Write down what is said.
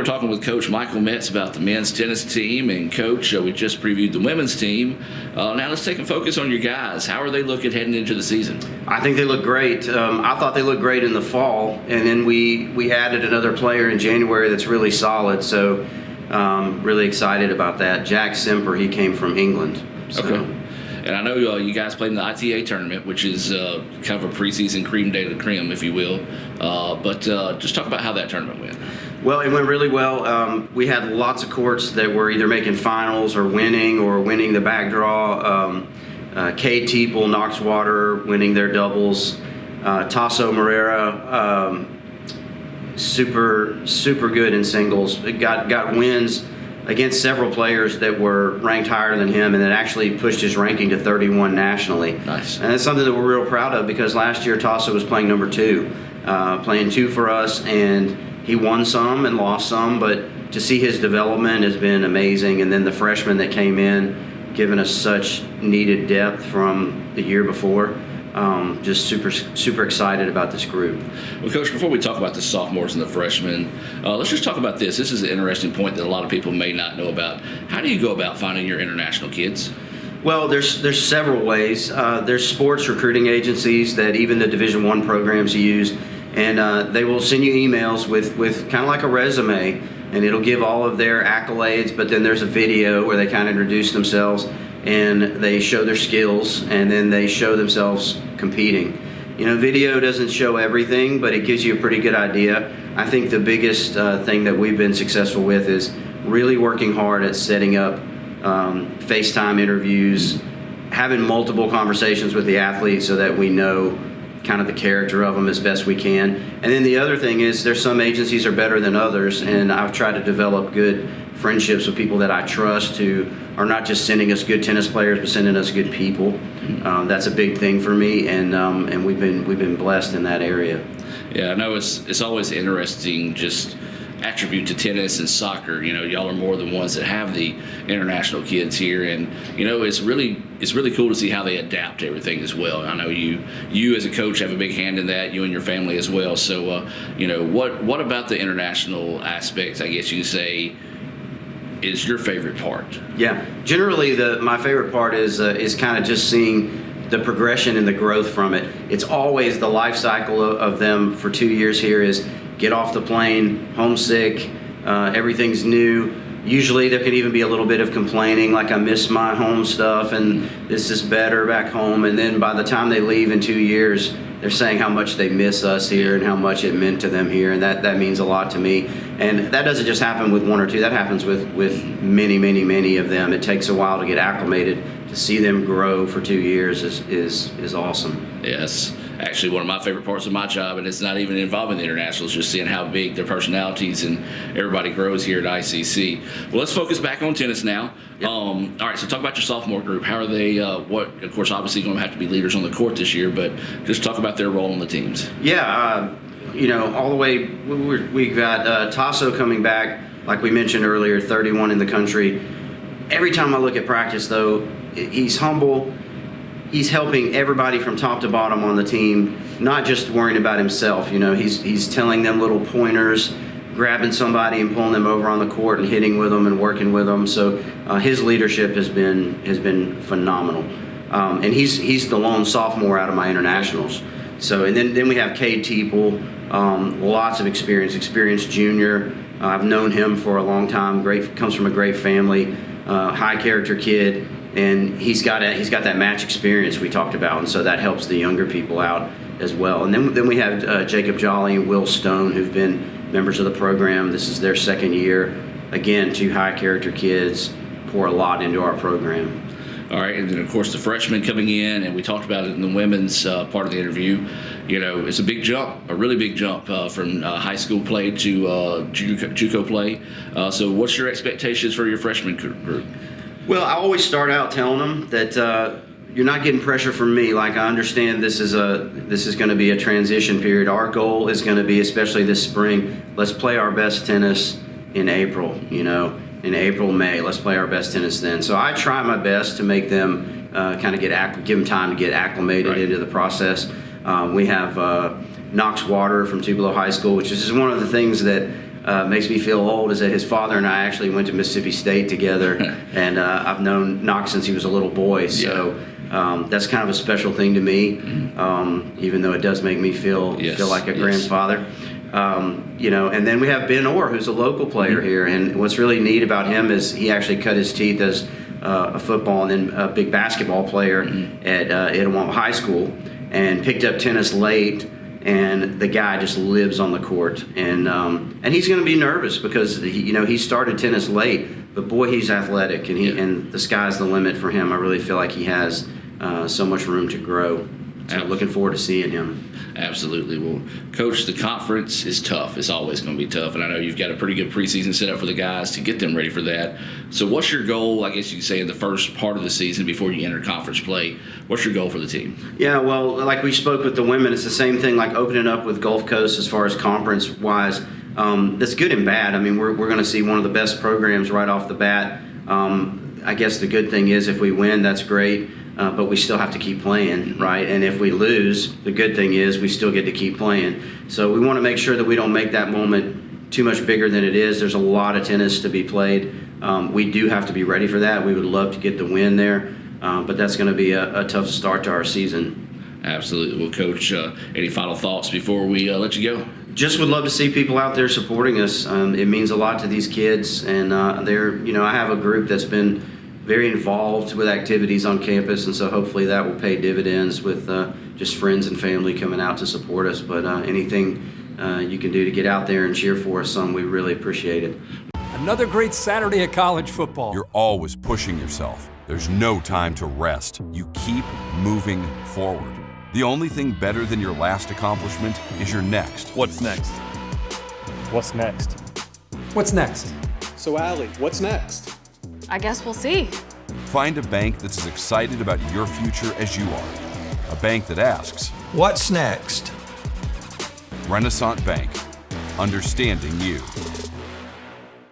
we're talking with Coach Michael Metz about the men's tennis team. And, Coach, we just previewed the women's team. Now let's take a focus on your guys. How are they looking heading into the season? I think they look great. I thought they looked great in the fall, and then we added another player in January that's really solid. So really excited about that. Jack Semper, he came from England. So. Okay. And I know you guys played in the ITA tournament, which is kind of a preseason cream de la creme, if you will. But just talk about how that tournament went. Well, it went really well. We had lots of courts that were either making finals or winning the back draw. Cade Teeple, Knoxwater winning their doubles. Tasso Moreira, super good in singles. It got wins against several players that were ranked higher than him, and that actually pushed his ranking to 31 nationally. Nice. And it's something that we're real proud of, because last year Tasso was playing number 2, playing 2 for us, and he won some and lost some, but to see his development has been amazing. And then the freshmen that came in, giving us such needed depth from the year before. Just super excited about this group. Well, Coach, before we talk about the sophomores and the freshmen, let's just talk about this. This is an interesting point that a lot of people may not know about. How do you go about finding your international kids? Well, there's several ways. There's sports recruiting agencies that even the Division I programs use, and they will send you emails with kind of like a resume, and it'll give all of their accolades, but then there's a video where they kind of introduce themselves and they show their skills, and then they show themselves competing. You know, video doesn't show everything, but it gives you a pretty good idea. I think the biggest thing that we've been successful with is really working hard at setting up FaceTime interviews, having multiple conversations with the athletes so that we know kind of the character of them as best we can. And then the other thing is, there's some agencies are better than others, and I've tried to develop good friendships with people that I trust, who are not just sending us good tennis players, but sending us good people. That's a big thing for me, and we've been blessed in that area. Yeah, I know it's always interesting, just attribute to tennis and soccer. You know, y'all are more than ones that have the international kids here, and you know, it's really cool to see how they adapt to everything as well. I know you as a coach have a big hand in that, you and your family as well. So you know, what about the international aspects, I guess you could say, is your favorite part? Yeah, generally my favorite part is kind of just seeing the progression and the growth from it. It's always the life cycle of them for 2 years here is get off the plane, homesick, everything's new. Usually there can even be a little bit of complaining, like I miss my home stuff and this is better back home. And then by the time they leave in 2 years, they're saying how much they miss us here and how much it meant to them here, and that means a lot to me. And that doesn't just happen with 1 or 2, that happens with many of them. It takes a while to get acclimated. To see them grow for 2 years is awesome. Yes. Actually, one of my favorite parts of my job, and it's not even involving the internationals, just seeing how big their personalities and everybody grows here at ICC. Well, let's focus back on tennis now. Yep. All right, so talk about your sophomore group. How are they, of course, obviously going to have to be leaders on the court this year, but just talk about their role on the teams. Yeah, you know, all the way, we've got Tasso coming back, like we mentioned earlier, 31 in the country. Every time I look at practice, though, he's humble. He's helping everybody from top to bottom on the team, not just worrying about himself. You know, he's telling them little pointers, grabbing somebody and pulling them over on the court and hitting with them and working with them. So his leadership has been phenomenal. And he's the lone sophomore out of my internationals. So and then we have Cade Teeple, lots of experienced junior. I've known him for a long time. Comes from a great family, high character kid. And he's got that match experience we talked about, and so that helps the younger people out as well. And then we have Jacob Jolly and Will Stone, who've been members of the program. This is their second year. Again, 2 high character kids, pour a lot into our program. All right, and then of course the freshmen coming in, and we talked about it in the women's part of the interview. You know, it's a big jump, a really big jump from high school play to JUCO play. So what's your expectations for your freshman group? Well, I always start out telling them that you're not getting pressure from me. Like, I understand this is going to be a transition period. Our goal is going to be, especially this spring, let's play our best tennis in April. You know, in April, May, let's play our best tennis then. So I try my best to make them kind of give them time to get acclimated into the process. We have Knoxwater from Tupelo High School, which is one of the things that makes me feel old is that his father and I actually went to Mississippi State together, and I've known Knox since he was a little boy. So that's kind of a special thing to me, even though it does make me feel like a grandfather. And then we have Ben Orr, who's a local player here, and what's really neat about him is he actually cut his teeth as a football and then a big basketball player at Itawamba High School, and picked up tennis late. And the guy just lives on the court, and he's going to be nervous because he started tennis late, but boy, he's athletic, and the sky's the limit for him. I really feel like he has so much room to grow. So looking forward to seeing him. Absolutely. Well, Coach, the conference is tough. It's always going to be tough. And I know you've got a pretty good preseason set up for the guys to get them ready for that. So what's your goal, I guess you could say, in the first part of the season before you enter conference play? What's your goal for the team? Yeah, well, like we spoke with the women, it's the same thing, like opening up with Gulf Coast as far as conference-wise. That's good and bad. I mean, we're going to see one of the best programs right off the bat. I guess the good thing is if we win, that's great. But we still have to keep playing, right? And if we lose, the good thing is we still get to keep playing. So we want to make sure that we don't make that moment too much bigger than it is. There's a lot of tennis to be played. We do have to be ready for that. We would love to get the win there, but that's going to be a tough start to our season. Absolutely. Well, Coach, any final thoughts before we let you go? Just would love to see people out there supporting us. It means a lot to these kids, and I have a group that's been very involved with activities on campus, and so hopefully that will pay dividends with just friends and family coming out to support us. But anything you can do to get out there and cheer for us, we really appreciate it. Another great Saturday of college football. You're always pushing yourself. There's no time to rest. You keep moving forward. The only thing better than your last accomplishment is your next. What's next? What's next? What's next? So, Allie, what's next? I guess we'll see. Find a bank that's as excited about your future as you are. A bank that asks, what's next? Renaissance Bank, understanding you.